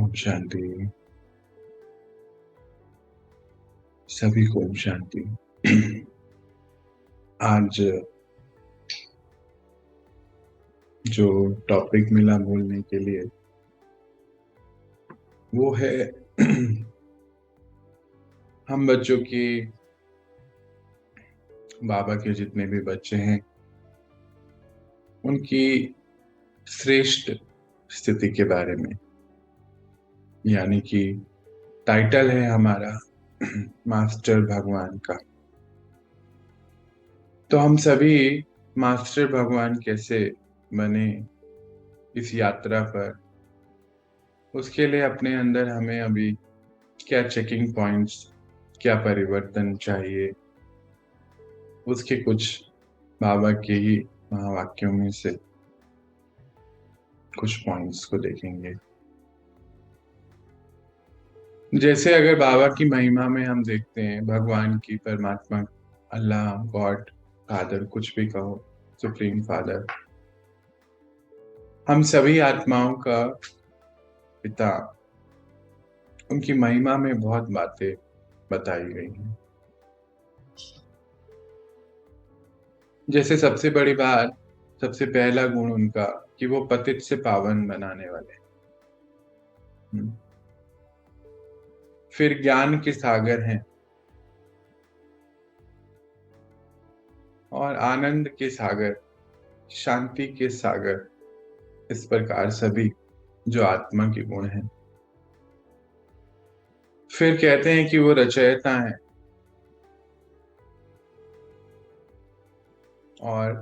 ओम शांति। सभी को ओम शांति। आज जो टॉपिक मिला बोलने के लिए वो है हम बच्चों की, बाबा के जितने भी बच्चे हैं उनकी श्रेष्ठ स्थिति के बारे में। यानी कि टाइटल है हमारा मास्टर भगवान का। तो हम सभी मास्टर भगवान कैसे बने इस यात्रा पर, उसके लिए अपने अंदर हमें अभी क्या चेकिंग पॉइंट्स, क्या परिवर्तन चाहिए, उसके कुछ बाबा के ही महावाक्यों में से कुछ पॉइंट्स को देखेंगे। जैसे अगर बाबा की महिमा में हम देखते हैं, भगवान की, परमात्मा, अल्लाह, गॉड, फादर, कुछ भी कहो, सुप्रीम फादर, हम सभी आत्माओं का पिता, उनकी महिमा में बहुत बातें बताई गई हैं। जैसे सबसे बड़ी बात, सबसे पहला गुण उनका कि वो पतित से पावन बनाने वाले। फिर ज्ञान के सागर हैं और आनंद के सागर, शांति के सागर, इस प्रकार सभी जो आत्मा के गुण हैं। फिर कहते हैं कि वो रचयिता हैं और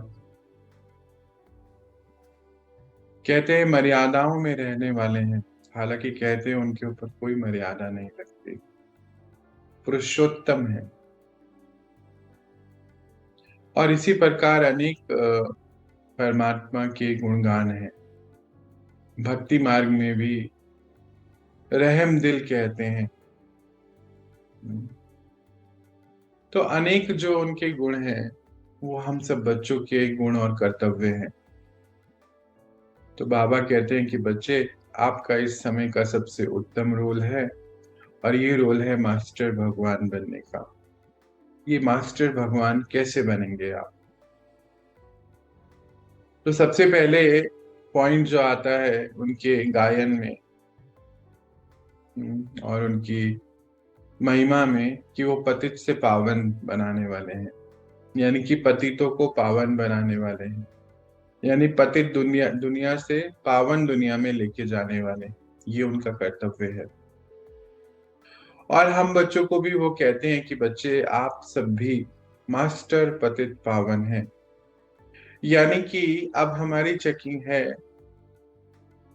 कहते हैं मर्यादाओं में रहने वाले हैं। हालांकि कहते हैं उनके ऊपर कोई मर्यादा नहीं लगती, पुरुषोत्तम है। और इसी प्रकार अनेक परमात्मा के गुणगान हैं। भक्ति मार्ग में भी रहम दिल कहते हैं। तो अनेक जो उनके गुण हैं वो हम सब बच्चों के गुण और कर्तव्य हैं। तो बाबा कहते हैं कि बच्चे, आपका इस समय का सबसे उत्तम रोल है और ये रोल है मास्टर भगवान बनने का। ये मास्टर भगवान कैसे बनेंगे आप? तो सबसे पहले पॉइंट जो आता है उनके गायन में और उनकी महिमा में कि वो पतित से पावन बनाने वाले हैं। यानी कि पतितों को पावन बनाने वाले हैं, यानी पतित दुनिया से पावन दुनिया में लेके जाने वाले, ये उनका कर्तव्य है। और हम बच्चों को भी वो कहते हैं कि बच्चे, आप सब भी मास्टर पतित पावन हैं। यानी कि अब हमारी चेकिंग है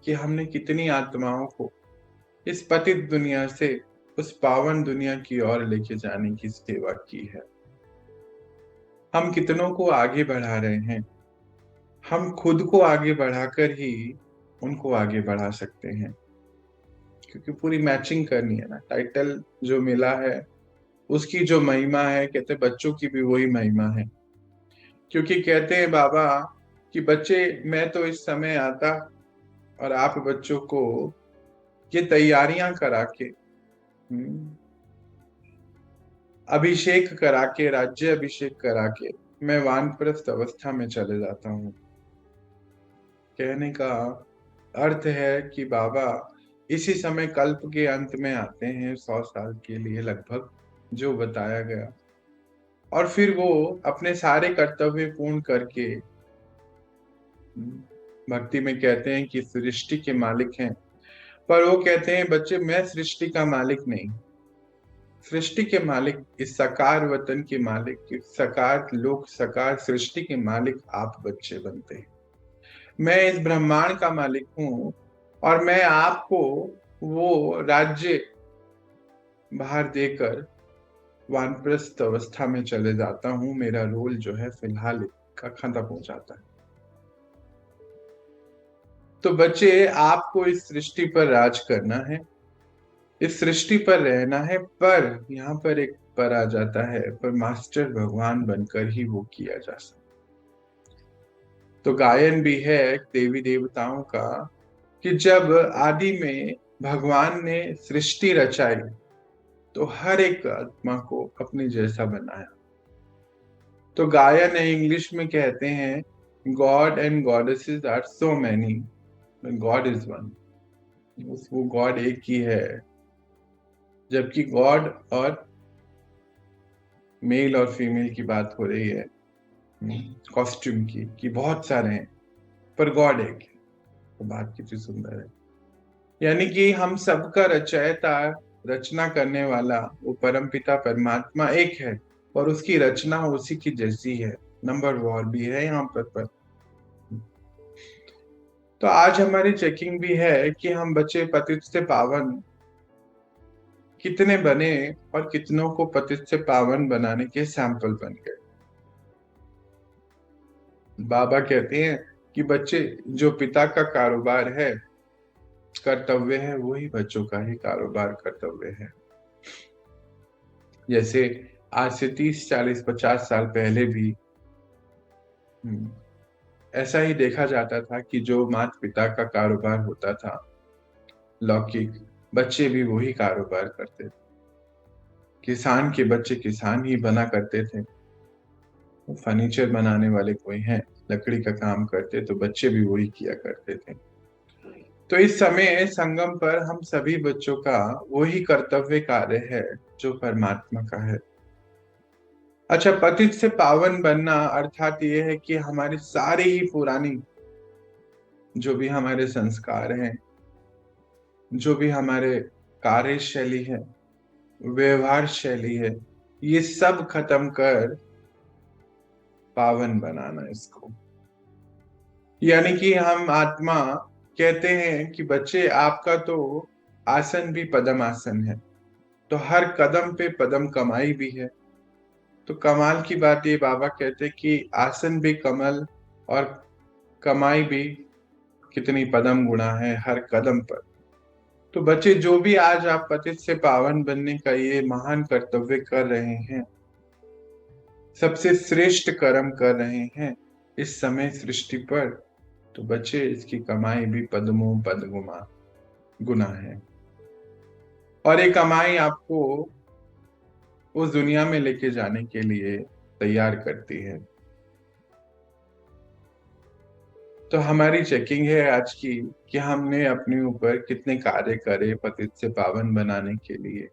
कि हमने कितनी आत्माओं को इस पतित दुनिया से उस पावन दुनिया की ओर लेके जाने की सेवा की है। हम कितनों को आगे बढ़ा रहे हैं। हम खुद को आगे बढ़ाकर ही उनको आगे बढ़ा सकते हैं, क्योंकि पूरी मैचिंग करनी है ना। टाइटल जो मिला है उसकी जो महिमा है, कहते बच्चों की भी वही महिमा है। क्योंकि कहते हैं बाबा कि बच्चे, मैं तो इस समय आता और आप बच्चों को ये तैयारियां करा के, अभिषेक करा के, राज्य अभिषेक करा के मैं वानप्रस्थ अवस्था में चले जाता हूँ। कहने का अर्थ है कि बाबा इसी समय कल्प के अंत में आते हैं, 100 साल के लिए लगभग, जो बताया गया। और फिर वो अपने सारे कर्तव्य पूर्ण करके, भक्ति में कहते हैं कि सृष्टि के मालिक हैं। पर वो कहते हैं बच्चे, मैं सृष्टि का मालिक नहीं। सृष्टि के मालिक, इस साकार वतन के मालिक, इस साकार लोक, साकार सृष्टि के मालिक आप बच्चे बनते हैं। मैं इस ब्रह्मांड का मालिक हूं और मैं आपको वो राज्य बाहर देकर वानप्रस्थ अवस्था में चले जाता हूं। मेरा रोल जो है फिलहाल का खत्म हो जाता है। तो बच्चे, आपको इस सृष्टि पर राज करना है, इस सृष्टि पर रहना है। पर यहाँ पर एक पर आ जाता है, पर मास्टर भगवान बनकर ही वो किया जा सकता। तो गायन भी है देवी देवताओं का कि जब आदि में भगवान ने सृष्टि रचाई तो हर एक आत्मा को अपने जैसा बनाया। तो गायन इंग्लिश में कहते हैं God and goddesses are so many, God is one. वो गॉड एक ही है, जबकि गॉड और मेल और फीमेल की बात हो रही है, कॉस्ट्यूम की, कि बहुत सारे हैं पर गॉड एक है। तो बात कितनी सुंदर है। यानी कि हम सबका रचयिता, रचना करने वाला वो परमपिता परमात्मा एक है और उसकी रचना उसी की जैसी है। नंबर वॉर भी है यहाँ पर। तो आज हमारी चेकिंग भी है कि हम बच्चे पतित से पावन कितने बने और कितनों को पतित से पावन बनाने के सैंपल बन गए। बाबा कहते हैं कि बच्चे जो पिता का कारोबार है, कर्तव्य है, वही बच्चों का ही कारोबार कर्तव्य है। जैसे आज से 30, 40, 50 साल पहले भी ऐसा ही देखा जाता था कि जो माता पिता का कारोबार होता था लौकिक, बच्चे भी वही कारोबार करते थे। किसान के बच्चे किसान ही बना करते थे। फर्नीचर बनाने वाले कोई हैं, लकड़ी का काम करते, तो बच्चे भी वही किया करते थे। तो इस समय संगम पर हम सभी बच्चों का वही कर्तव्य कार्य है जो परमात्मा का है। अच्छा, पतित से पावन बनना अर्थात ये है कि हमारी सारी ही पुरानी जो भी हमारे संस्कार हैं, जो भी हमारे कार्यशैली है, व्यवहार शैली है, ये सब खत्म कर पावन बनाना इसको। यानी कि हम आत्मा कहते हैं कि बच्चे आपका तो आसन भी पदम आसन है, तो हर कदम पे पदम कमाई भी है। तो कमाल की बात ये बाबा कहते हैं कि आसन भी कमल और कमाई भी कितनी पदम गुणा है हर कदम पर। तो बच्चे जो भी आज आप पतित से पावन बनने का ये महान कर्तव्य कर रहे हैं, सबसे श्रेष्ठ कर्म कर रहे हैं इस समय सृष्टि पर, तो बच्चे इसकी कमाई भी पद्मों पद्गुमा गुना है। और ये कमाई आपको उस दुनिया में लेके जाने के लिए तैयार करती है। तो हमारी चेकिंग है आज की कि हमने अपने ऊपर कितने कार्य करे पतित से पावन बनाने के लिए।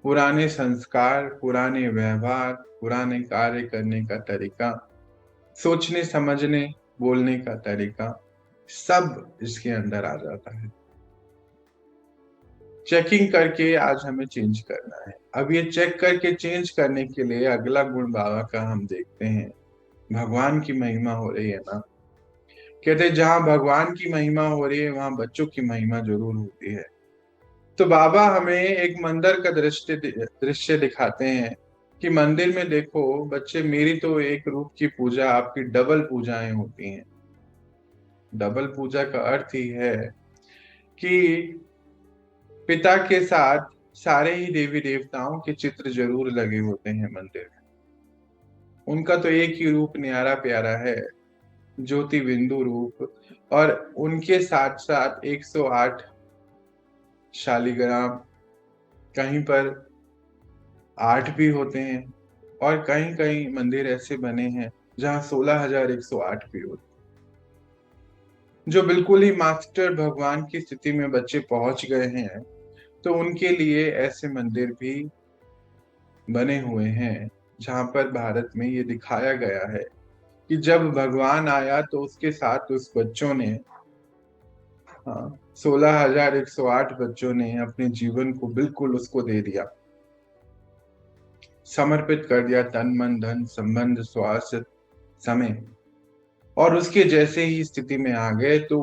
पुराने संस्कार, पुराने व्यवहार, पुराने कार्य करने का तरीका, सोचने समझने बोलने का तरीका, सब इसके अंदर आ जाता है। चेकिंग करके आज हमें चेंज करना है। अब ये चेक करके चेंज करने के लिए अगला गुण बाबा का हम देखते हैं, भगवान की महिमा हो रही है ना। कहते जहां भगवान की महिमा हो रही है वहां बच्चों की महिमा जरूर होती है। तो बाबा हमें एक मंदिर का दृश्य दिखाते हैं कि मंदिर में देखो बच्चे, मेरी तो एक रूप की पूजा, आपकी डबल पूजाएं होती हैं। डबल पूजा का अर्थ ही है कि पिता के साथ सारे ही देवी देवताओं के चित्र जरूर लगे होते हैं मंदिर में। उनका तो एक ही रूप न्यारा प्यारा है, ज्योति बिंदु रूप, और उनके साथ साथ 108 शालिग्राम, कहीं पर 8 भी होते हैं, और कहीं कहीं मंदिर ऐसे बने हैं जहां 16,108 भी होते हैं। जो बिल्कुल ही मास्टर भगवान की स्थिति में बच्चे पहुंच गए हैं, तो उनके लिए ऐसे मंदिर भी बने हुए हैं जहां पर भारत में ये दिखाया गया है कि जब भगवान आया तो उसके साथ उस बच्चों ने, हाँ, 16,108 बच्चों ने अपने जीवन को बिल्कुल उसको दे दिया, समर्पित कर दिया, तन मन धन संबंध स्वास्थ्य समय, और उसके जैसे ही स्थिति में आ गए तो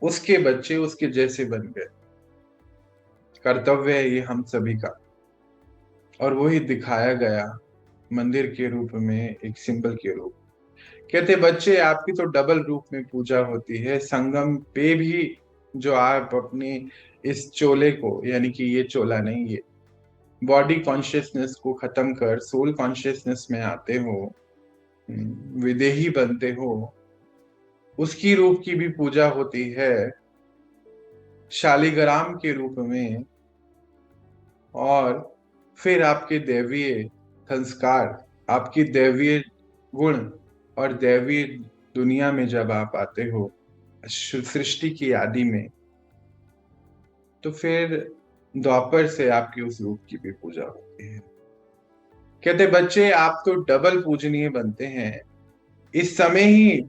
उसके बच्चे उसके जैसे बन गए। कर्तव्य है ये हम सभी का, और वही दिखाया गया मंदिर के रूप में, एक सिंबल के रूप। कहते बच्चे आपकी तो डबल रूप में पूजा होती है। संगम पे भी जो आप अपनी इस चोले को, यानी कि ये चोला नहीं, ये बॉडी कॉन्शियसनेस को खत्म कर सोल कॉन्शियसनेस में आते हो, विदेही बनते हो, उसकी रूप की भी पूजा होती है। शालिग्राम के रूप में, और फिर आपके दैवीय संस्कार, आपकी दैवीय गुण और दैवीय दुनिया में जब आप आते हो सृष्टि की आदि में, तो फिर द्वापर से आपकी उस रूप की भी पूजा होती है। कहते बच्चे आप तो डबल पूजनीय बनते हैं, इस समय ही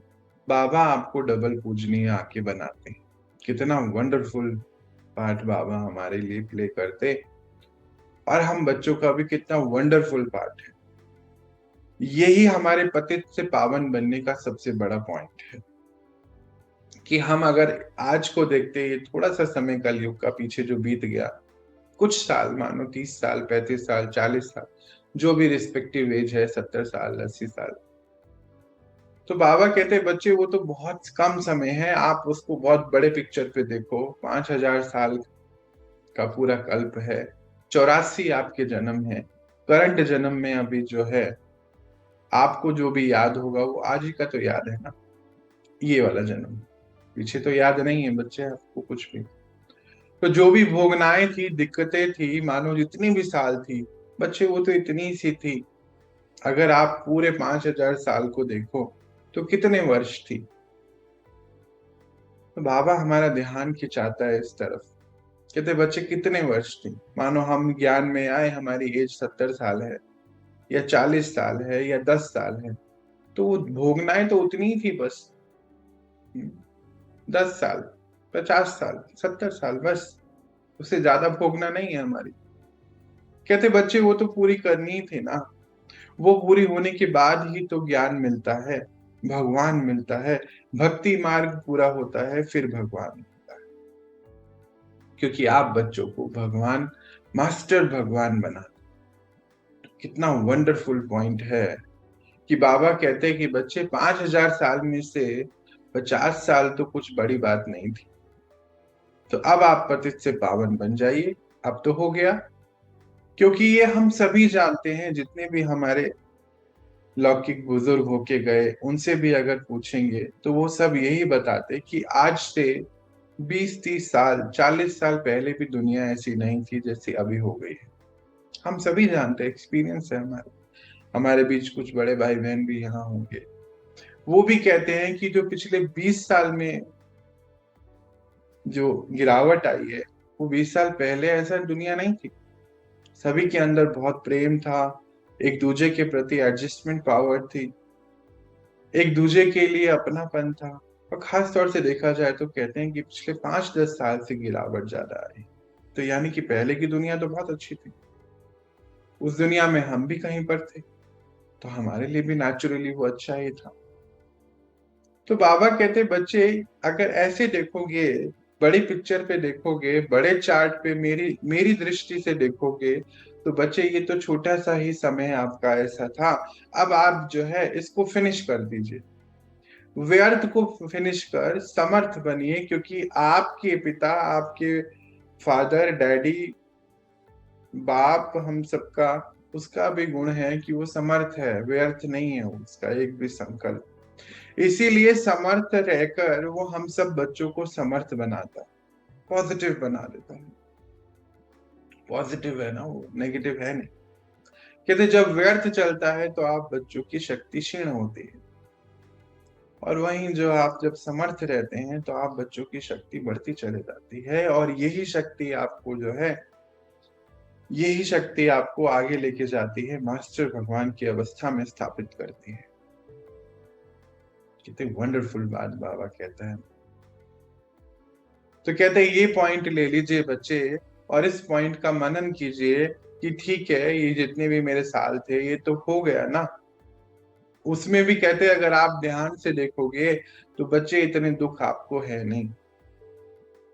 बाबा आपको डबल पूजनीय आके बनाते हैं। कितना वंडरफुल पार्ट बाबा हमारे लिए प्ले करते, और हम बच्चों का भी कितना वंडरफुल पार्ट है। यही हमारे पतित से पावन बनने का सबसे बड़ा पॉइंट है कि हम अगर आज को देखते, ये थोड़ा सा समय कलयुग का पीछे जो बीत गया, कुछ साल मानो 30 साल, 35 साल, 40 साल, जो भी रिस्पेक्टिव एज है, 70 साल, 80 साल, तो बाबा कहते हैं बच्चे वो तो बहुत कम समय है, आप उसको बहुत बड़े पिक्चर पे देखो। 5000 साल का पूरा कल्प है, 84 आपके जन्म है, करंट जन्म में अभी जो है आपको जो भी याद होगा वो आज ही का तो याद है ना, ये वाला जन्म, पीछे तो याद नहीं है बच्चे आपको कुछ भी। तो जो भी भोगनाएं थी, दिक्कतें थी, मानो जितनी भी साल थी बच्चे, वो तो इतनी सी थी। अगर आप पूरे 5000 साल को देखो तो कितने वर्ष थी। तो बाबा हमारा ध्यान खिंचाता है इस तरफ। कहते बच्चे कितने वर्ष थी, मानो हम ज्ञान में आए, हमारी एज 70 साल है या 40 साल है या 10 साल है, तो वो भोगनाएं तो उतनी ही थी बस। 10 साल, 50 साल, 70 साल, बस उससे ज्यादा भोगना नहीं है हमारी। कहते बच्चे वो तो पूरी करनी ही थी ना, वो पूरी होने के बाद ही तो ज्ञान मिलता है, भगवान मिलता है, भक्ति मार्ग पूरा होता है, फिर भगवान मिलता है। क्योंकि आप बच्चों को भगवान, मास्टर भगवान बना। कितना वंडरफुल पॉइंट है कि बाबा कहते हैं कि बच्चे 5000 साल में से 50 साल तो कुछ बड़ी बात नहीं थी, तो अब आप पतित से पावन बन जाइए। अब तो हो गया, क्योंकि ये हम सभी जानते हैं, जितने भी हमारे लौकिक बुजुर्ग होके गए उनसे भी अगर पूछेंगे तो वो सब यही बताते कि आज से 20-30 साल, 40 साल पहले भी दुनिया ऐसी नहीं थी जैसी अभी हो गई है। हम सभी जानते हैं, एक्सपीरियंस है हमारे। हमारे बीच कुछ बड़े भाई बहन भी यहाँ होंगे, वो भी कहते हैं कि जो पिछले 20 साल में जो गिरावट आई है, वो 20 साल पहले ऐसा दुनिया नहीं थी। सभी के अंदर बहुत प्रेम था, एक दूसरे के प्रति एडजस्टमेंट पावर थी, एक दूसरे के लिए अपनापन था। और खास तौर से देखा जाए तो कहते हैं कि पिछले 5-10 साल से गिरावट ज्यादा आई। तो यानी कि पहले की दुनिया तो बहुत अच्छी थी, उस दुनिया में हम भी कहीं पर थे, तो हमारे लिए भी नेचुरली वो अच्छा ही था। तो बाबा कहते बच्चे अगर ऐसे देखोगे, बड़ी पिक्चर पे देखोगे, बड़े चार्ट पे, मेरी मेरी दृष्टि से देखोगे, तो बच्चे ये तो छोटा सा ही समय आपका ऐसा था, अब आप जो है इसको फिनिश कर दीजिए, व्यर्थ को फिनिश कर समर्थ बनिए। क्योंकि आपके पिता, आपके फादर, डैडी, बाप, हम सबका, उसका भी गुण है कि वो समर्थ है, व्यर्थ नहीं है उसका एक भी संकल्प। इसीलिए समर्थ रहकर वो हम सब बच्चों को समर्थ बनाता है, पॉजिटिव बना देता है। पॉजिटिव है ना वो, नेगेटिव है नहीं। कहते जब व्यर्थ चलता है तो आप बच्चों की शक्ति क्षीण होती है, और वहीं जो आप जब समर्थ रहते हैं तो आप बच्चों की शक्ति बढ़ती चली जाती है, और यही शक्ति आपको जो है, यही शक्ति आपको आगे लेके जाती है, मास्टर भगवान की अवस्था में स्थापित करती है। कितनी वंडरफुल बात बाबा कहता है। तो कहते हैं ये पॉइंट ले लीजिए बच्चे, और इस पॉइंट का मनन कीजिए कि ठीक है, ये जितने भी मेरे साल थे ये तो हो गया ना। उसमें भी कहते हैं अगर आप ध्यान से देखोगे तो बच्चे इतने दुख आपको है नहीं,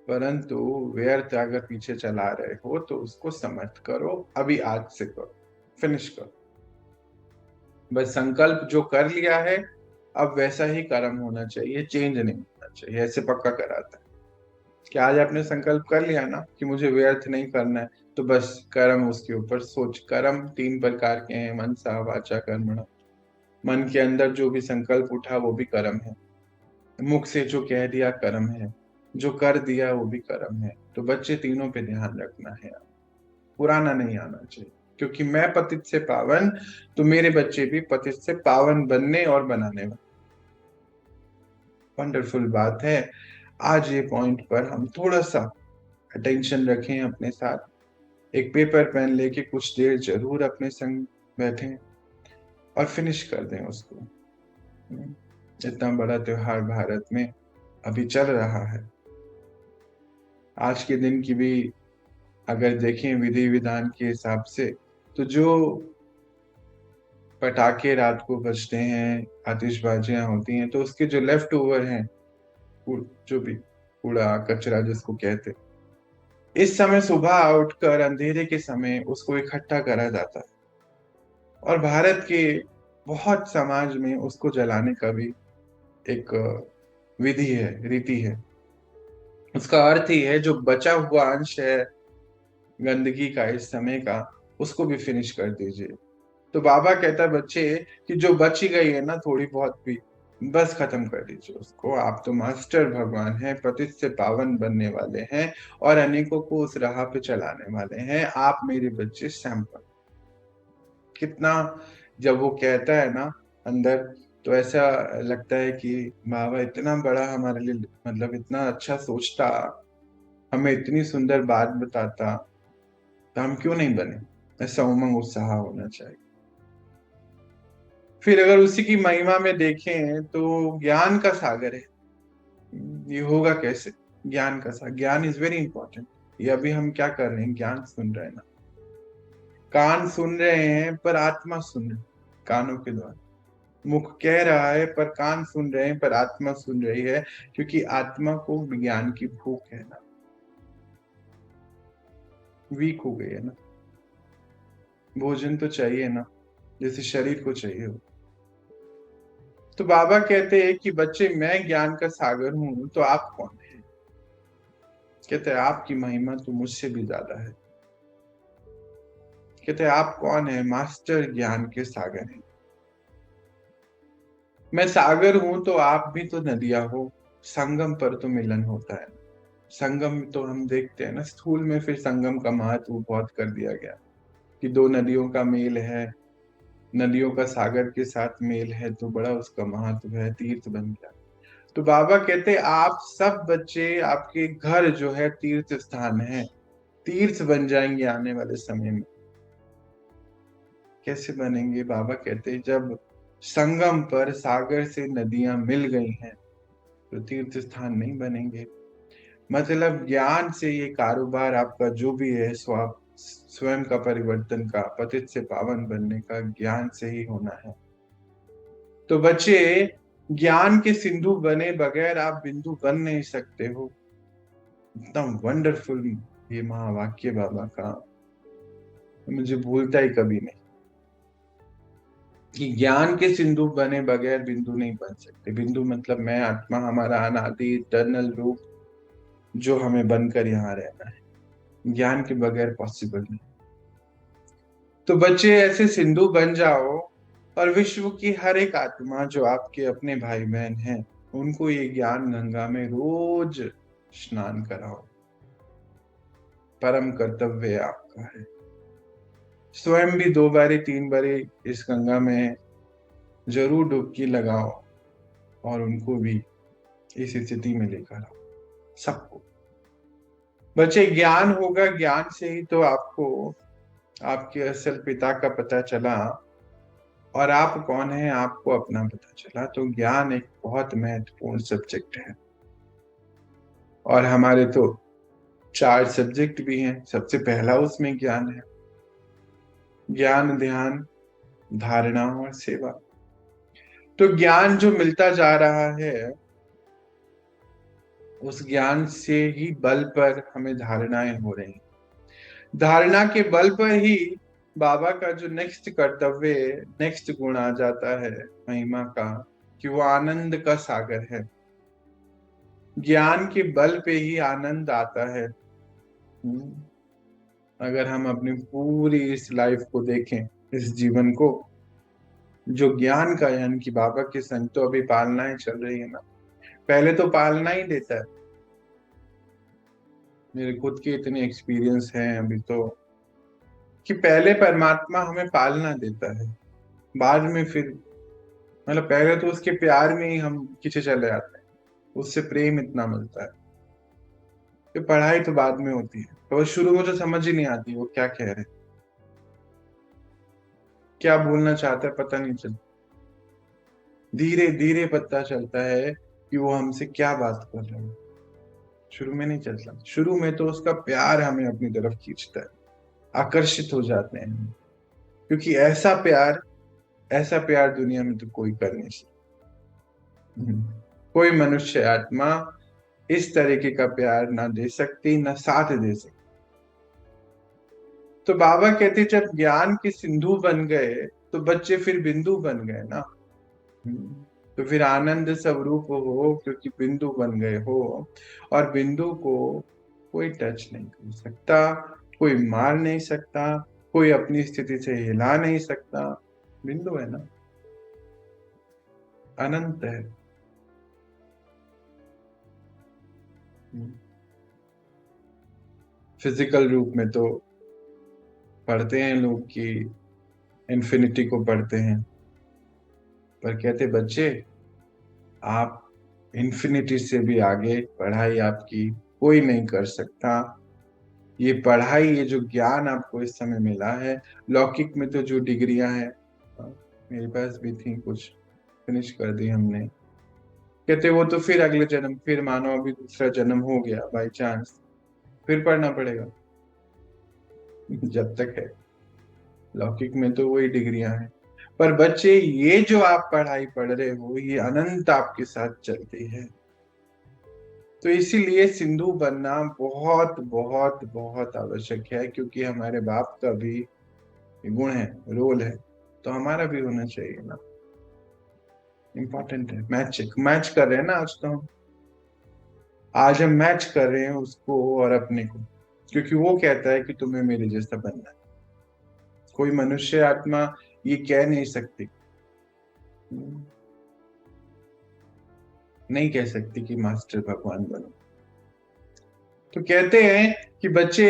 परंतु व्यर्थ अगर पीछे चला रहे हो तो उसको समर्थ करो, अभी आज से करो, फिनिश करो। बस संकल्प जो कर लिया है अब वैसा ही कर्म होना चाहिए, चेंज नहीं होना चाहिए, ऐसे पक्का कराता है कि आज आपने संकल्प कर लिया ना कि मुझे व्यर्थ नहीं करना है, तो बस कर्म उसके ऊपर सोच। कर्म 3 प्रकार के हैं, मनसा वाचा कर्मणा। मन के अंदर जो भी संकल्प उठा वो भी कर्म है, मुख से जो कह दिया कर्म है, जो कर दिया वो भी कर्म है। तो बच्चे तीनों पे ध्यान रखना है, पुराना नहीं आना चाहिए, क्योंकि मैं पतित से पावन, तो मेरे बच्चे भी पतित से पावन बनने और बनाने वाले। वंडरफुल बात है। आज ये पॉइंट पर हम थोड़ा सा अटेंशन रखें अपने साथ, एक पेपर पेन लेके कुछ देर जरूर अपने संग बैठें और फिनिश कर दें उसको। इतना बड़ा त्योहार भारत में अभी चल रहा है। आज के दिन की भी अगर देखें विधि विधान के हिसाब से, तो जो पटाखे रात को बजते हैं, आतिशबाजियां होती हैं, तो उसके जो लेफ्ट ओवर हैं, जो भी कूड़ा कचरा जिसको कहते, इस समय सुबह उठकर अंधेरे के समय उसको इकट्ठा करा जाता है, और भारत के बहुत समाज में उसको जलाने का भी एक विधि है, रीति है। उसका अर्थ ही है जो बचा हुआ अंश है गंदगी का इस समय का, उसको भी फिनिश कर दीजिए। तो बाबा कहता है बच्चे कि जो बची गई है ना थोड़ी बहुत भी, बस खत्म कर दीजिए उसको। आप तो मास्टर भगवान हैं, पतित से पावन बनने वाले हैं और अनेकों को उस राह पे चलाने वाले हैं। आप मेरे बच्चे सैंपल। कितना जब वो कहता है ना अंदर, तो ऐसा लगता है कि बाबा इतना बड़ा हमारे लिए, मतलब इतना अच्छा सोचता, हमें इतनी सुंदर बात बताता, तो हम क्यों नहीं बने। ऐसा उमंग उत्साह होना चाहिए। फिर अगर उसी की महिमा में देखें तो ज्ञान का सागर है। ये होगा कैसे? ज्ञान का सागर, ज्ञान इज वेरी इंपॉर्टेंट। ये अभी हम क्या कर रहे हैं, ज्ञान सुन रहे हैं ना, कान सुन रहे हैं पर आत्मा सुन रही है कानों के द्वारा। मुख कह रहा है पर कान सुन रहे हैं, पर आत्मा सुन रही है, क्योंकि आत्मा को ज्ञान की भूख है ना, वीक हो गई है ना, भोजन तो चाहिए ना, जैसे शरीर को चाहिए हो। तो बाबा कहते हैं कि बच्चे मैं ज्ञान का सागर हूं, तो आप कौन है? कहते हैं आपकी महिमा तो मुझसे भी ज्यादा है। कहते हैं आप कौन है? मास्टर ज्ञान के सागर हैं। मैं सागर हूं तो आप भी तो नदियां हो, संगम पर तो मिलन होता है। संगम तो हम देखते हैं ना स्थूल में, फिर संगम का महत्व बहुत कर दिया गया कि दो नदियों का मेल है, नदियों का सागर के साथ मेल है, तो बड़ा उसका महत्व है, तीर्थ बन गया। तो बाबा कहते आप सब बच्चे, आपके घर जो है तीर्थ स्थान है, तीर्थ बन जाएंगे आने वाले समय में। कैसे बनेंगे? बाबा कहते जब संगम पर सागर से नदियां मिल गई हैं, तो तीर्थ स्थान नहीं बनेंगे। मतलब ज्ञान से ये कारोबार आपका जो भी है, स्वयं का परिवर्तन का, पतित से पावन बनने का, ज्ञान से ही होना है। तो बच्चे ज्ञान के सिंधु बने बगैर आप बिंदु बन नहीं सकते हो। इतना वंडरफुल ये महावाक्य बाबा का, मुझे भूलता ही कभी नहीं कि ज्ञान के सिंधु बने बगैर बिंदु नहीं बन सकते। बिंदु मतलब मैं, आत्मा, हमारा अनादि इटर्नल रूप जो हमें बनकर यहाँ रहना है, ज्ञान के बगैर पॉसिबल नहीं। तो बच्चे ऐसे सिंधु बन जाओ, और विश्व की हर एक आत्मा जो आपके अपने भाई बहन हैं, उनको ये ज्ञान गंगा में रोज स्नान कराओ। परम कर्तव्य आपका है। स्वयं भी 2 बारी 3 बारी इस गंगा में जरूर डुबकी लगाओ, और उनको भी इस स्थिति में लेकर आओ, सबको। बच्चे ज्ञान होगा, ज्ञान से ही तो आपको आपके असल पिता का पता चला, और आप कौन है आपको अपना पता चला। तो ज्ञान एक बहुत महत्वपूर्ण सब्जेक्ट है। और हमारे तो 4 सब्जेक्ट भी हैं, सबसे पहला उसमें ज्ञान है। ज्ञान, ध्यान, धारणा और सेवा। तो ज्ञान जो मिलता जा रहा है, उस ज्ञान से ही बल पर हमें धारणाएं हो रही। धारणा के बल पर ही बाबा का जो नेक्स्ट कर्तव्य, नेक्स्ट गुण आ जाता है महिमा का, कि वो आनंद का सागर है। ज्ञान के बल पे ही आनंद आता है। अगर हम अपनी पूरी इस लाइफ को देखें, इस जीवन को, जो ज्ञान का, यानी कि बाबा के संग तो अभी पालनाएं चल रही है ना, पहले तो पालना ही देता है। मेरे खुद के इतने एक्सपीरियंस हैं अभी तो, कि पहले परमात्मा हमें पालना देता है, बाद में फिर मतलब पहले तो उसके प्यार में ही हम खींचे चले जाते हैं, उससे प्रेम इतना मिलता है। फिर पढ़ाई तो बाद में होती है, तो वो शुरू में तो समझ ही नहीं आती वो क्या कह रहे, क्या बोलना चाहता है पता नहीं चलता। धीरे धीरे पता चलता है कि वो हमसे क्या बात कर रहे हैं। शुरू में नहीं चलता, शुरू में तो उसका प्यार हमें अपनी तरफ खींचता है, आकर्षित हो जाते हैं हम। क्योंकि ऐसा प्यार दुनिया में तो कोई कर नहीं सकता। कोई मनुष्य आत्मा इस तरीके का प्यार ना दे सकती, ना साथ दे सकती। तो बाबा कहते जब ज्ञान के सिंधु बन गए तो बच्चे फिर बिंदु बन गए ना। तो फिर आनंद स्वरूप हो क्योंकि बिंदु बन गए हो। और बिंदु को कोई टच नहीं कर सकता, कोई मार नहीं सकता, कोई अपनी स्थिति से हिला नहीं सकता। बिंदु है ना, अनंत है। फिजिकल रूप में तो पढ़ते हैं लोग कि इन्फिनिटी को पढ़ते हैं, पर कहते बच्चे आप इन्फिनिटी से भी आगे पढ़ाई आपकी कोई नहीं कर सकता। ये पढ़ाई, ये जो ज्ञान आपको इस समय मिला है, लौकिक में तो जो डिग्रियां हैं, मेरे पास भी थी कुछ, फिनिश कर दी हमने। कहते वो तो फिर अगले जन्म, फिर मानो अभी दूसरा जन्म हो गया बाई चांस, फिर पढ़ना पड़ेगा। जब तक है लौकिक में तो वही डिग्रियां हैं। पर बच्चे ये जो आप पढ़ाई पढ़ रहे हो ये अनंत आपके साथ चलती है। तो इसीलिए सिंधु बनना बहुत बहुत बहुत आवश्यक है, क्योंकि हमारे बाप का भी गुण है, रोल है, तो हमारा भी होना चाहिए ना। इम्पोर्टेंट है। मैच कर रहे हैं ना आज तो हम, आज हम मैच कर रहे हैं उसको और अपने को, क्योंकि वो कहता है कि तुम्हें मेरे जैसा बनना है। कोई मनुष्य आत्मा ये कह नहीं सकती, नहीं कह सकती कि मास्टर भगवान बनो। तो कहते हैं कि बच्चे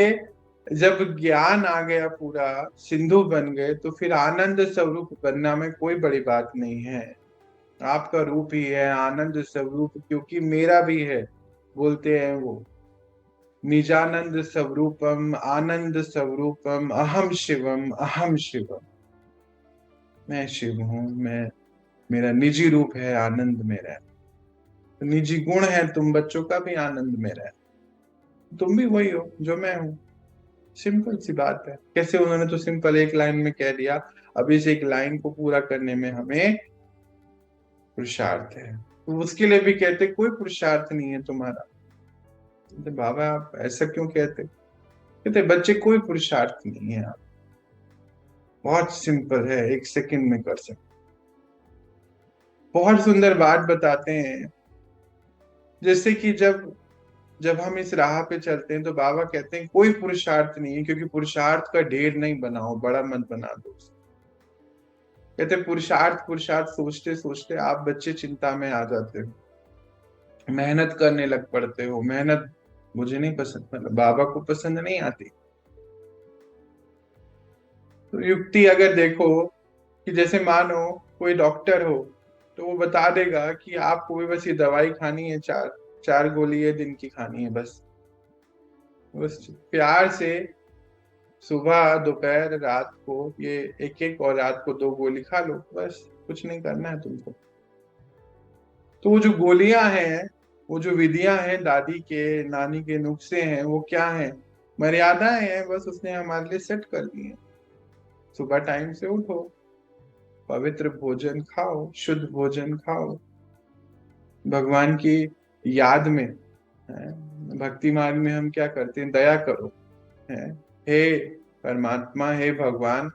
जब ज्ञान आ गया, पूरा सिंधु बन गए, तो फिर आनंद स्वरूप बनना में कोई बड़ी बात नहीं है। आपका रूप ही है आनंद स्वरूप, क्योंकि मेरा भी है, बोलते हैं वो, निजानंद स्वरूपम आनंद स्वरूपम अहम शिवम अहम शिवम। मैं शिव हूं, मैं, मेरा निजी रूप है आनंद मेरा है। तो निजी गुण है तुम बच्चों का भी आनंद मेरा है, तुम भी वही हो जो मैं हूं। सिंपल सी बात है। कैसे उन्होंने तो सिंपल एक लाइन में कह दिया। अब इस एक लाइन को पूरा करने में हमें पुरुषार्थ है, तो उसके लिए भी कहते कोई पुरुषार्थ नहीं है तुम्हारा। तो बाबा आप ऐसा क्यों कहते? कहते बच्चे कोई पुरुषार्थ नहीं है, आप बहुत सिंपल है, एक सेकंड में कर सकते। बहुत सुंदर बात बताते हैं, जैसे कि जब जब हम इस राह पे चलते हैं तो बाबा कहते हैं कोई पुरुषार्थ नहीं है, क्योंकि पुरुषार्थ का ढेर नहीं बनाओ, बड़ा मत बना दो। कहते पुरुषार्थ पुरुषार्थ सोचते सोचते आप बच्चे चिंता में आ जाते हो, मेहनत करने लग पड़ते हो। मेहनत मुझे नहीं पसंद, मतलब बाबा को पसंद नहीं आती। तो युक्ति अगर देखो कि जैसे मानो कोई डॉक्टर हो, तो वो बता देगा कि आपको भी बस ये दवाई खानी है, चार चार गोली ये दिन की खानी है, बस बस प्यार से सुबह दोपहर रात को ये एक एक, और रात को दो गोली खा लो, बस कुछ नहीं करना है तुमको। तो वो जो गोलियां हैं, वो जो विधियां हैं, दादी के नानी के नुस्खे हैं, वो क्या हैं? मर्यादाएं हैं, बस उसने हमारे लिए सेट कर दी है। सुबह टाइम से उठो, पवित्र भोजन खाओ, शुद्ध भोजन खाओ, भगवान की याद में भक्ति मार्ग में हम क्या करते हैं, दया करो। है हे परमात्मा, हे भगवान,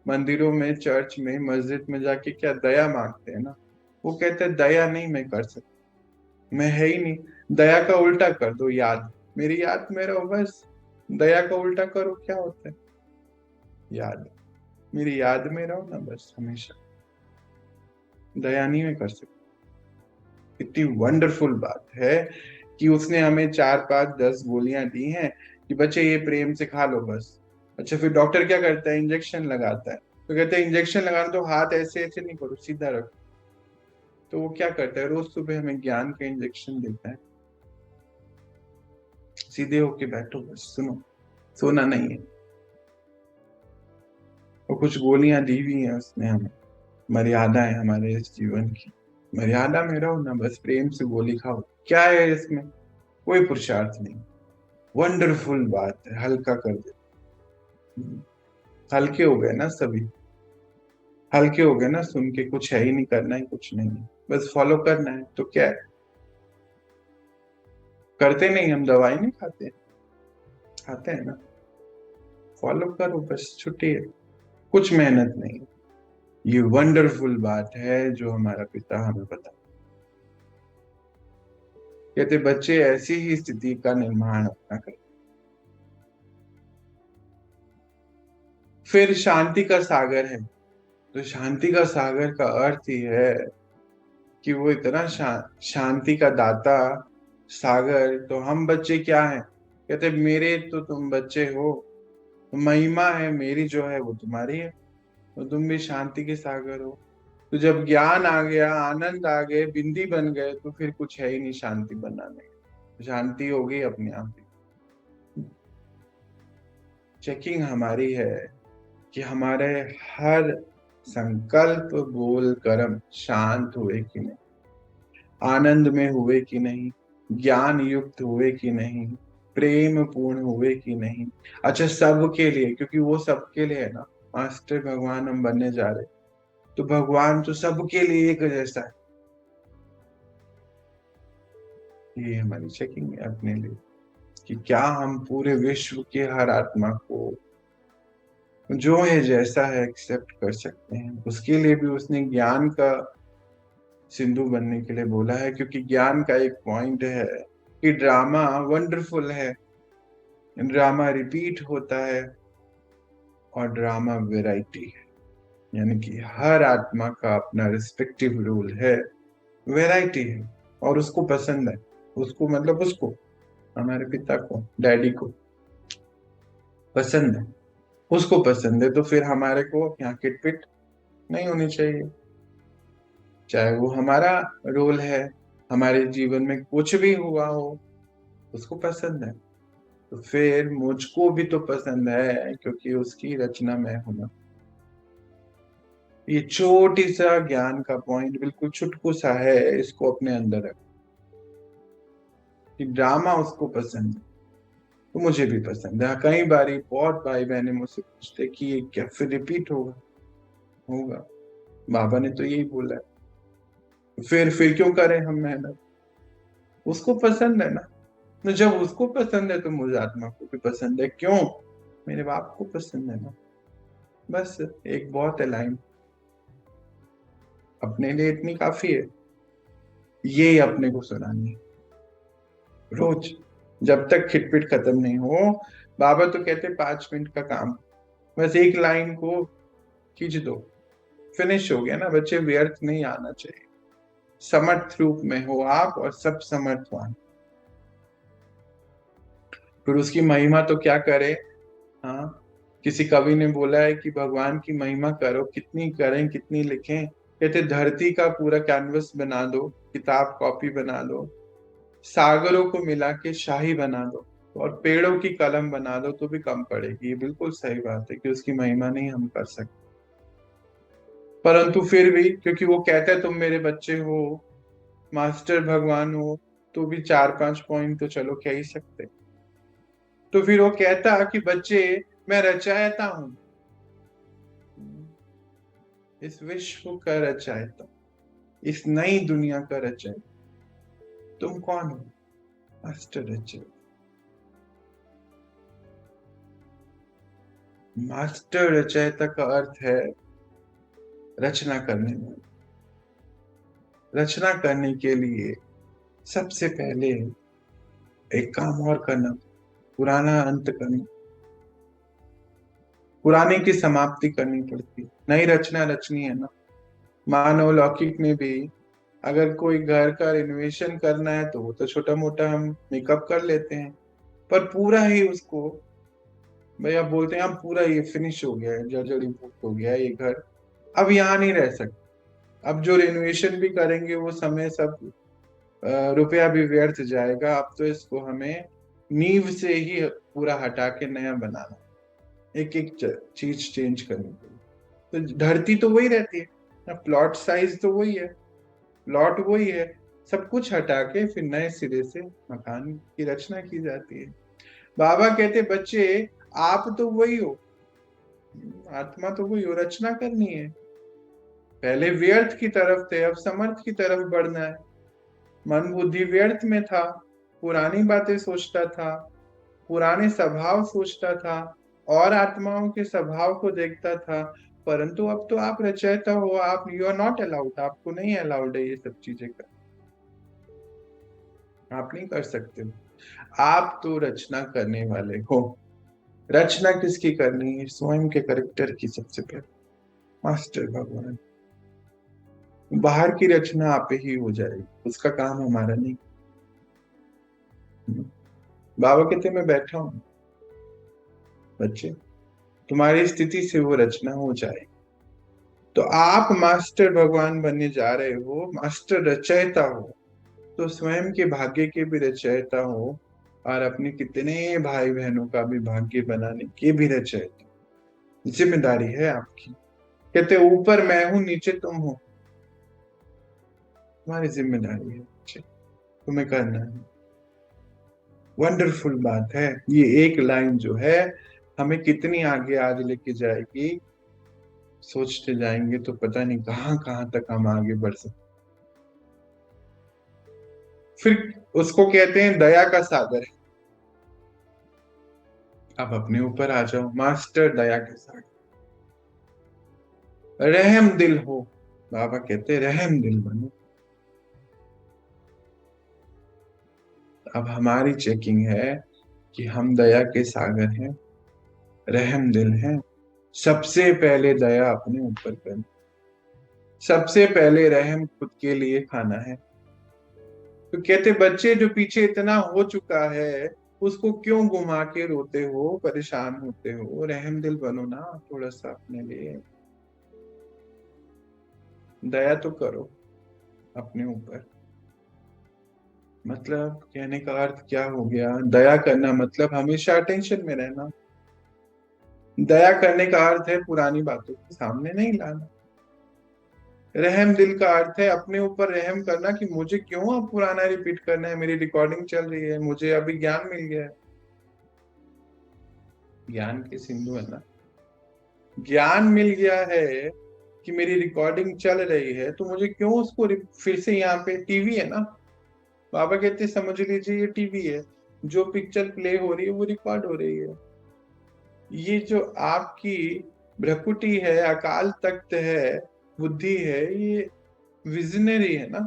मंदिरों में, चर्च में, मस्जिद में जाके क्या दया मांगते हैं ना। वो कहते हैं दया नहीं मैं कर सकता, मैं है ही नहीं। दया का उल्टा कर दो, याद, मेरी याद में रहो बस। दया का उल्टा करो, क्या होता है? याद, मेरी याद में रहो ना बस हमेशा। दया नहीं मैं कर सकता। कितनी वंडरफुल बात है कि उसने हमें 4 5 10 गोलियां दी हैं कि बच्चे ये प्रेम से खा लो बस। अच्छा, फिर डॉक्टर क्या करता है? इंजेक्शन लगाता है। तो कहते हैं इंजेक्शन लगाना तो हाथ ऐसे ऐसे नहीं करो, सीधा रखो। तो वो क्या करता है? रोज सुबह हमें ज्ञान का इंजेक्शन देता है, सीधे होके बैठो बस सुनो, सोना नहीं है। और कुछ गोलियां दी हुई हैं उसने हमें, मर्यादा है हमारे इस जीवन की। मर्यादा में रहो ना, बस प्रेम से गोली खाओ। क्या है इसमें? कोई पुरुषार्थ नहीं। वंडरफुल बात है, हल्का कर दे। हल्के हो गए ना सभी, हल्के हो गए ना सुन के। कुछ है ही नहीं, करना ही कुछ नहीं है, बस फॉलो करना है। तो क्या है? करते नहीं हम? दवाई नहीं खाते? खाते हैं ना। फॉलो करो बस, छुट्टी है। कुछ मेहनत नहीं। ये वंडरफुल बात है जो हमारा पिता हमें बता। कहते बच्चे ऐसी ही स्थिति का निर्माण अपना कर। फिर शांति का सागर है। तो शांति का सागर का अर्थ ही है कि वो इतना शांति का दाता सागर। तो हम बच्चे क्या हैं? कहते मेरे तो तुम बच्चे हो, महिमा है मेरी जो है वो तुम्हारी है। तो तुम भी शांति के सागर हो। तो जब ज्ञान आ गया, आनंद आ गए, बिंदी बन गए, तो फिर कुछ है ही नहीं शांति बनाने। शांति हो गई अपने आप ही। चेकिंग हमारी है कि हमारे हर संकल्प बोल कर्म शांत हुए कि नहीं, आनंद में हुए कि नहीं, ज्ञान युक्त हुए कि नहीं, प्रेम पूर्ण हुए कि नहीं। अच्छा, सबके लिए, क्योंकि वो सबके लिए है ना। मास्टर भगवान हम बनने जा रहे, तो भगवान तो सबके लिए एक जैसा है। ये हमारी चेकिंग है अपने लिए कि क्या हम पूरे विश्व के हर आत्मा को जो है जैसा है एक्सेप्ट कर सकते हैं। उसके लिए भी उसने ज्ञान का सिंधु बनने के लिए बोला है, क्योंकि ज्ञान का एक पॉइंट है कि ड्रामा वंडरफुल है, ड्रामा रिपीट होता है, और ड्रामा वैरायटी है। यानी कि हर आत्मा का अपना रिस्पेक्टिव रोल है, वैरायटी है, और उसको पसंद है। उसको मतलब उसको, हमारे पिता को, डैडी को पसंद है। उसको पसंद है, तो फिर हमारे को यहाँ किटपिट नहीं होनी चाहिए। चाहे वो हमारा रोल है, हमारे जीवन में कुछ भी हुआ हो, उसको पसंद है। तो फिर मुझको भी तो पसंद है, क्योंकि उसकी रचना मैं हूं ना। ये छोटी सा ज्ञान का पॉइंट, बिल्कुल छुटकू सा है, इसको अपने अंदर रख। कि ड्रामा उसको पसंद है, तो मुझे भी पसंद है। कई बारी बहुत भाई बहने मुझसे पूछते कि ये क्या फिर रिपीट होगा? होगा, बाबा ने तो यही बोला है। फिर क्यों करें हम मेहनत? उसको पसंद है ना। तो जब उसको पसंद है तो मुझे आत्मा को भी पसंद है। क्यों? मेरे बाप को पसंद है ना। बस एक बहुत है लाइन, अपने लिए इतनी काफी है। ये अपने को सुनानी है रोज, जब तक खिटपिट खत्म नहीं हो। बाबा तो कहते 5 मिनट का काम, बस एक लाइन को खींच दो, फिनिश हो गया ना बच्चे। व्यर्थ नहीं आना चाहिए। समर्थ रूप में हो आप, और सब समर्थवान। फिर उसकी महिमा तो क्या करे। हाँ, किसी कवि ने बोला है कि भगवान की महिमा करो, कितनी करें कितनी लिखें। कहते धरती का पूरा कैनवस बना दो, किताब कॉपी बना दो, सागरों को मिला के शाही बना दो, और पेड़ों की कलम बना दो, तो भी कम पड़ेगी। ये बिल्कुल सही बात है कि उसकी महिमा नहीं हम कर सकते। परंतु फिर भी, क्योंकि वो कहता है तुम मेरे बच्चे हो, मास्टर भगवान हो, तो भी 4 5 पॉइंट तो चलो कह ही सकते। तो फिर वो कहता कि बच्चे, मैं रचयिता हूं, इस विश्व का रचयिता, इस नई दुनिया का रचयिता। तुम कौन हो? मास्टर रचयिता। मास्टर रचयिता का अर्थ है रचना करने में। रचना करने के लिए सबसे पहले एक काम और करना, पुराना अंत करना, पुराने की समाप्ति करनी पड़ती। नई रचना रचनी है ना। मानव लौकिक में भी अगर कोई घर का रिनोवेशन करना है तो वो तो छोटा मोटा हम मेकअप कर लेते हैं, पर पूरा ही उसको भैया बोलते हैं हम पूरा ये फिनिश हो गया है, जर्जरी हो गया है ये घर, अब यहाँ नहीं रह सकते। अब जो रिनोवेशन भी करेंगे वो समय सब रुपया भी व्यर्थ जाएगा। अब तो इसको हमें नींव से ही पूरा हटा के नया बनाना, एक एक चीज चेंज करनी पड़ेगी। तो धरती तो वही रहती है, प्लॉट साइज तो वही है, प्लॉट वही है, सब कुछ हटा के फिर नए सिरे से मकान की रचना की जाती है। बाबा कहते बच्चे आप तो वही हो, आत्मा तो वही हो, रचना करनी है। पहले व्यर्थ की तरफ थे, अब समर्थ की तरफ बढ़ना है। मन बुद्धि व्यर्थ में था, पुरानी बातें सोचता था, पुराने स्वभाव सोचता था और आत्माओं के स्वभाव को देखता था। परंतु अब तो आप रचयिता हो, आप यू आर नॉट अलाउड, आपको नहीं अलाउड है ये सब चीजें कर, आप नहीं कर सकते हो। आप तो रचना करने वाले हो। रचना किसकी करनी है? स्वयं के करेक्टर की सबसे पहले, मास्टर भगवान। बाहर की रचना आप ही हो जाएगी, उसका काम हमारा नहीं। बाबा कहते मैं बैठा हूं, बच्चे तुम्हारी स्थिति से वो रचना हो जाएगी। तो आप मास्टर भगवान बनने जा रहे हो, मास्टर रचयिता हो, तो स्वयं के भाग्य के भी रचयिता हो और अपने कितने भाई बहनों का भी भाग्य बनाने के भी रचयिता। जिम्मेदारी है आपकी। कहते ऊपर मैं हूं, नीचे तुम हो, तुम्हारी जिम्मेदारी है बच्चे, तुम्हें करना है। वंडरफुल बात है ये एक लाइन जो है, हमें कितनी आगे आज लेके जाएगी। सोचते जाएंगे तो पता नहीं कहां कहां तक हम आगे बढ़ सकते। फिर उसको कहते हैं दया का सागर। अब अपने ऊपर आ जाओ, मास्टर दया के सागर, रहम दिल हो। बाबा कहते रहम दिल बनो। अब हमारी चेकिंग है कि हम दया के सागर हैं, रहम दिल हैं। सबसे पहले दया अपने ऊपर करनी, सबसे पहले रहम खुद के लिए खाना है। तो कहते बच्चे जो पीछे इतना हो चुका है उसको क्यों घुमा के रोते हो, परेशान होते हो? रहम दिल बनो ना थोड़ा सा अपने लिए, दया तो करो अपने ऊपर। मतलब कहने का अर्थ क्या हो गया? दया करना मतलब हमेशा टेंशन में रहना। दया करने का अर्थ है पुरानी बातों को सामने नहीं लाना। रहम दिल का अर्थ है अपने ऊपर रहम करना कि मुझे क्यों अब पुराना रिपीट करना है, मेरी रिकॉर्डिंग चल रही है, मुझे अभी ज्ञान मिल गया है। ज्ञान के सिंधु है ना, ज्ञान मिल गया है कि मेरी रिकॉर्डिंग चल रही है, तो मुझे क्यों उसको फिर से यहाँ पे टीवी है ना, बाबा कहते समझ लीजिए ये टीवी है, जो पिक्चर प्ले हो रही है वो रिकॉर्ड हो रही है। ये जो आपकी भ्रकुटी है, अकाल तख्त है, बुद्धि है, ये विजनरी है ना,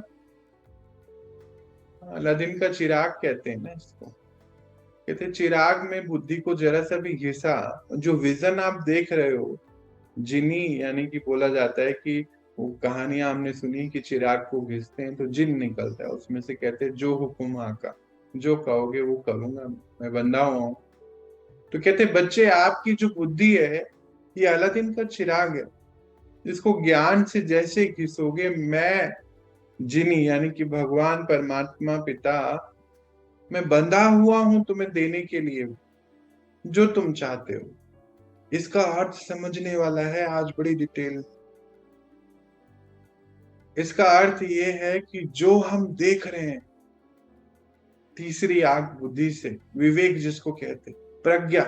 अलादीन का चिराग कहते हैं ना इसको। कहते चिराग में बुद्धि को जरा सा भी घिसा, जो विजन आप देख रहे हो, जिनी यानी कि बोला जाता है कि वो कहानियां हमने सुनी कि चिराग को घिसते हैं तो जिन निकलता है उसमें से। कहते हैं जो हुक्म आका, जो कहोगे वो करूंगा, मैं बंदा हूं। तो कहते बच्चे आपकी जो बुद्धि है ये अलादीन का चिराग है, इसको ज्ञान से जैसे घिसोगे, मैं जिनी यानी कि भगवान परमात्मा पिता, मैं बंधा हुआ हूं तुम्हें देने के लिए जो तुम चाहते हो। इसका अर्थ समझने वाला है आज बड़ी डिटेल। इसका अर्थ ये है कि जो हम देख रहे हैं तीसरी आंख बुद्धि से, विवेक जिसको कहते, प्रज्ञा,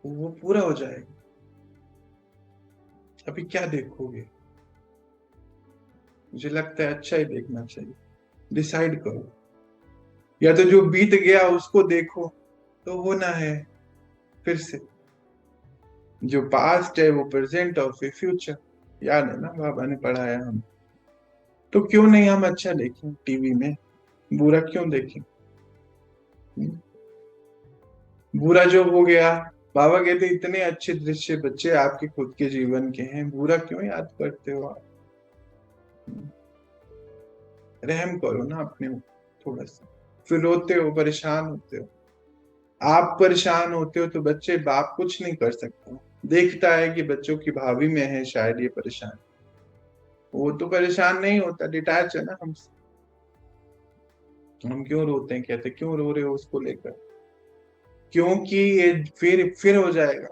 वो पूरा हो जाएगा। अभी क्या देखोगे? मुझे लगता है अच्छा ही देखना चाहिए। डिसाइड करो, या तो जो बीत गया उसको देखो तो होना है फिर से, जो पास्ट है वो प्रेजेंट और फिर फ्यूचर। याद है ना बाबा ने पढ़ाया हम। तो क्यों नहीं हम अच्छा देखें टीवी में, बुरा क्यों देखें? बुरा जो हो गया, बाबा कहते इतने अच्छे दृश्य बच्चे आपके खुद के जीवन के हैं, बुरा क्यों याद करते हो आप? रहम करो ना अपने ऊपर थोड़ा सा। फिर रोते हो, परेशान होते हो। आप परेशान होते हो तो बच्चे, बाप कुछ नहीं कर सकता। देखता है कि बच्चों की भाभी में है शायद ये परेशान, वो तो परेशान नहीं होता, डिटैच है ना हमसे। हम क्यों रोते हैं, कहते क्यों रो रहे हो उसको लेकर? क्योंकि ये फिर हो जाएगा,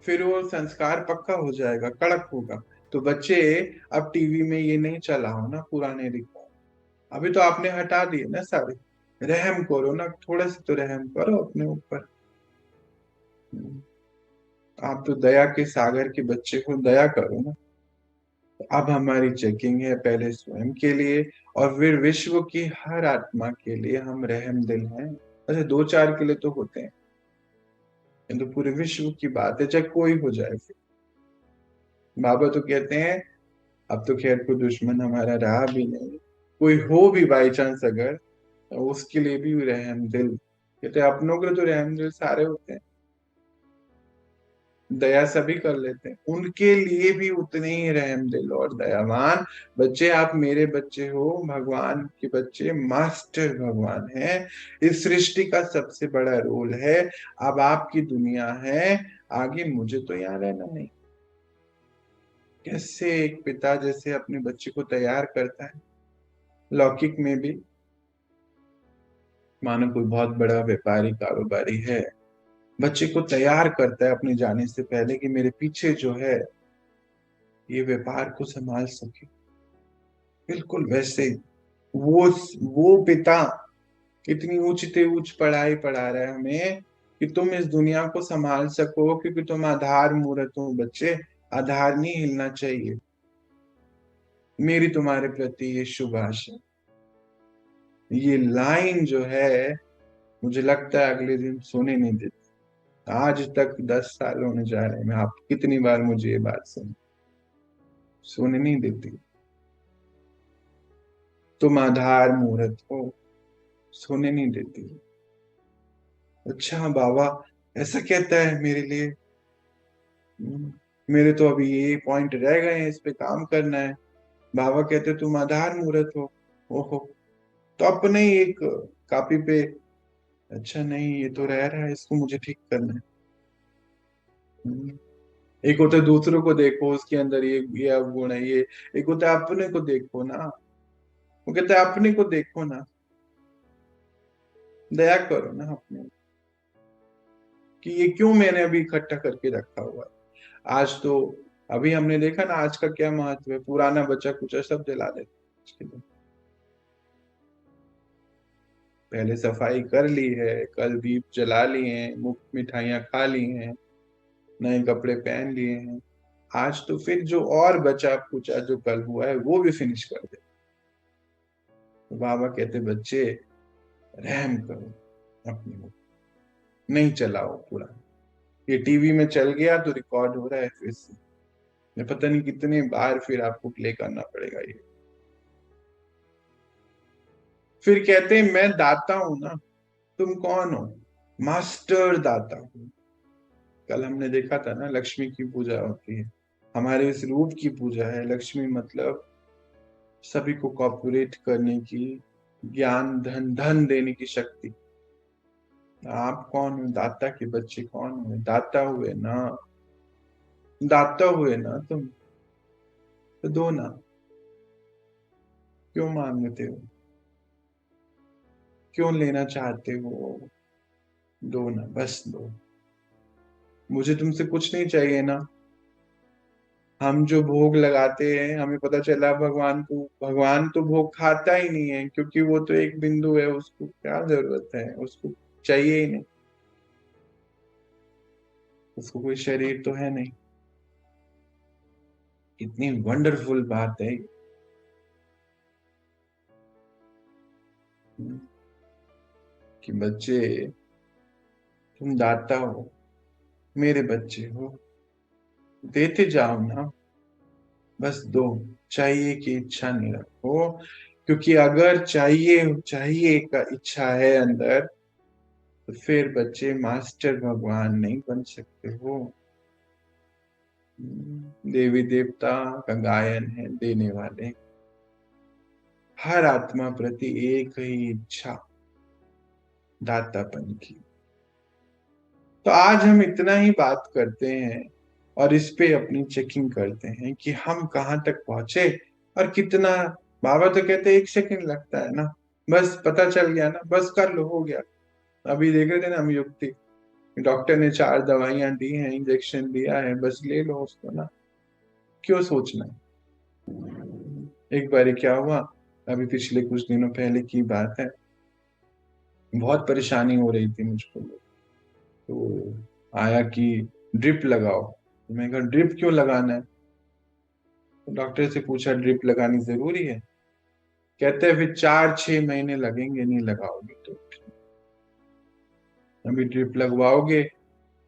फिर वो संस्कार पक्का हो जाएगा, कड़क होगा। तो बच्चे, अब टीवी में ये नहीं चला हो ना पुराने रिकॉर्ड, अभी तो आपने हटा दिए ना सारे। रहम करो ना, थोड़ा सा तो रहम करो अपने ऊपर। आप तो दया के सागर के बच्चे को, दया करो ना। अब हमारी चेकिंग है, पहले स्वयं के लिए और फिर विश्व की हर आत्मा के लिए हम रहम दिल हैं। अच्छा, दो चार के लिए तो होते हैं, किंतु पूरे विश्व की बात है, चाहे कोई हो जाए। फिर बाबा तो कहते हैं, अब तो खैर कोई दुश्मन हमारा रहा भी नहीं, कोई हो भी बाई चांस अगर, तो उसके लिए भी रहम दिल। कहते हैं अपनों के तो रहम दिल सारे होते हैं, दया सभी कर लेते हैं, उनके लिए भी उतने ही रहम दिल और दयावान। बच्चे, आप मेरे बच्चे हो, भगवान के बच्चे, मास्टर भगवान है। इस सृष्टि का सबसे बड़ा रोल है। अब आपकी दुनिया है, आगे मुझे तो यहाँ रहना नहीं। कैसे एक पिता जैसे अपने बच्चे को तैयार करता है, लौकिक में भी। मानो कोई बहुत बड़ा व्यापारी कारोबारी है, बच्चे को तैयार करता है अपने जाने से पहले कि मेरे पीछे जो है ये व्यापार को संभाल सके। बिल्कुल वैसे वो वो पिता इतनी ऊंचते ऊंच पढ़ाई पढ़ा रहा है हमें कि तुम इस दुनिया को संभाल सको, क्योंकि तुम आधार मूर्त हो बच्चे। आधार नहीं हिलना चाहिए। मेरी तुम्हारे प्रति ये शुभ आशा, ये लाइन जो है, मुझे लगता है अगले दिन सोने नहीं देती। आज तक 10 साल होने जा रहे हैं, मैं आप कितनी बार मुझे ये बात सुन, सोने नहीं देती। तुम आधार मुहूर्त हो, सोने नहीं देती। अच्छा बाबा ऐसा कहता है मेरे लिए। मेरे तो अभी ये पॉइंट रह गए हैं, इस पे काम करना है। बाबा कहते तुम आधार मुहूर्त हो। ओहो, तो अपने ही एक कॉपी पे, अच्छा नहीं ये तो रह रहा है, इसको मुझे ठीक करना है। एक होता है दूसरों को देखो, उसके अंदर ये अवगुण है ये। एक होता है अपने को देखो ना, वो कहता है अपने को देखो ना, दया करो ना अपने, कि ये क्यों मैंने अभी इकट्ठा करके रखा हुआ है। आज तो अभी हमने देखा ना आज का क्या महत्व है, पुराना बचा कुचा सब जला देते हैं आज के दिन। पहले सफाई कर ली है, कल दीप जला लिए हैं, मुफ्त मिठाइयाँ खा ली हैं, नए कपड़े पहन लिए हैं। आज तो फिर जो और बचा कुचा जो कल हुआ है वो भी फिनिश कर दे। तो बाबा कहते बच्चे रहम करो अपने ऊपर, नहीं चलाओ पूरा। ये टीवी में चल गया तो रिकॉर्ड हो रहा है फिर से, मैं पता नहीं कितने बार फिर आपको प्ले करना पड़ेगा ये। फिर कहते हैं मैं दाता हूं ना, तुम कौन हो? मास्टर दाता हूं। कल हमने देखा था ना, लक्ष्मी की पूजा होती है, हमारे इस रूप की पूजा है। लक्ष्मी मतलब सभी को कॉपरेट करने की, ज्ञान धन धन देने की शक्ति। आप कौन हो? दाता के बच्चे कौन हुए? दाता हुए ना, दाता हुए ना तुम, तो दो ना। क्यों मांगते हो, क्यों लेना चाहते हो? दो ना, बस दो। मुझे तुमसे कुछ नहीं चाहिए ना। हम जो भोग लगाते हैं, हमें पता चला भगवान को, भगवान तो भोग खाता ही नहीं है, क्योंकि वो तो एक बिंदु है, उसको क्या जरूरत है, उसको चाहिए ही नहीं, उसको कोई शरीर तो है नहीं। इतनी वंडरफुल बात है कि बच्चे, तुम दाता हो, मेरे बच्चे हो, देते जाओ ना, बस दो। चाहिए की इच्छा नहीं रखो, क्योंकि अगर चाहिए चाहिए का इच्छा है अंदर, तो फिर बच्चे मास्टर भगवान नहीं बन सकते हो। देवी देवता का गायन है देने वाले, हर आत्मा प्रति एक ही इच्छा, दातापन की। तो आज हम इतना ही बात करते हैं और इस पे अपनी चेकिंग करते हैं कि हम कहाँ तक पहुंचे और कितना। बाबा तो कहते हैं 1 सेकंड लगता है ना, बस पता चल गया ना, बस कर लो, हो गया। अभी देख रहे थे ना हम युक्ति, डॉक्टर ने 4 दवाइयां दी हैं, इंजेक्शन दिया है, बस ले लो उसको ना, क्यों सोचना है। एक बार क्या हुआ, अभी पिछले कुछ दिनों पहले की बात है, बहुत परेशानी हो रही थी मुझको। तो आया कि ड्रिप लगाओ, तो मैं कहा ड्रिप क्यों लगाना है। तो डॉक्टर से पूछा ड्रिप लगानी जरूरी है। कहते हैं फिर 4-6 महीने लगेंगे नहीं लगाओगे तो। अभी ड्रिप लगवाओगे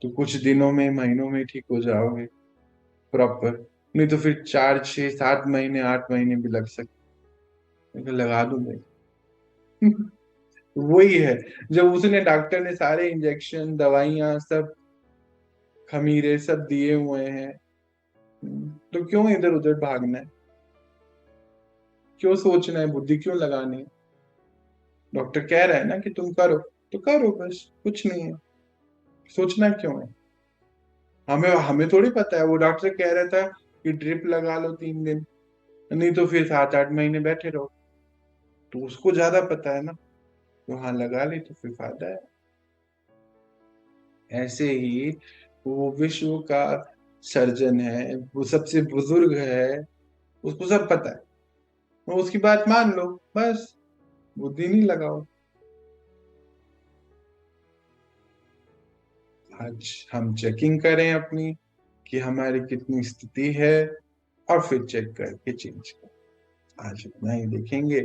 तो कुछ दिनों में महीनों में ठीक हो जाओगे प्रॉपर, नहीं तो फिर 4-6-7 महीने 8 महीने भी लग सकते। मैं कहा, लगा दूं भाई। वही है, जब उसने डॉक्टर ने सारे इंजेक्शन दवाइयां सब खमीरे सब दिए हुए हैं, तो क्यों इधर उधर भागना है, क्यों सोचना है, बुद्धि क्यों लगानी है। डॉक्टर कह रहा है ना कि तुम करो तो करो, बस कुछ नहीं है, सोचना क्यों है। हमें हमें थोड़ी पता है, वो डॉक्टर कह रहा था कि ड्रिप लगा लो 3 दिन, नहीं तो फिर 7-8 महीने बैठे रहो, तो उसको ज्यादा पता है ना। तो हाँ लगा ली तो फिर फायदा है। ऐसे ही वो विश्व का सर्जन है, वो सबसे बुजुर्ग है, उसको सब पता है, तो उसकी बात मान लो बस, बुद्धि नहीं लगाओ। आज हम चेकिंग करें अपनी कि हमारी कितनी स्थिति है, और फिर चेक करके चेंज करें। आज इतना ही देखेंगे,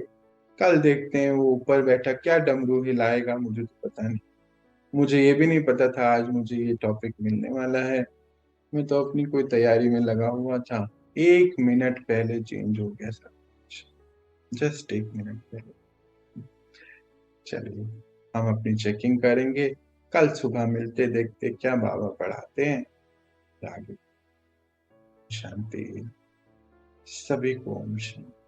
कल देखते हैं वो ऊपर बैठा क्या डमरू हिलाएगा, मुझे तो पता नहीं। मुझे ये भी नहीं पता था आज मुझे ये टॉपिक मिलने वाला है। मैं तो अपनी कोई तैयारी में लगा हुआ था, 1 मिनट पहले चेंज हो गया सब कुछ, जस्ट 1 मिनट पहले। चलिए, हम अपनी चेकिंग करेंगे, कल सुबह मिलते, देखते क्या बाबा पढ़ाते हैं आगे। शांति, सभी को ओम शांति।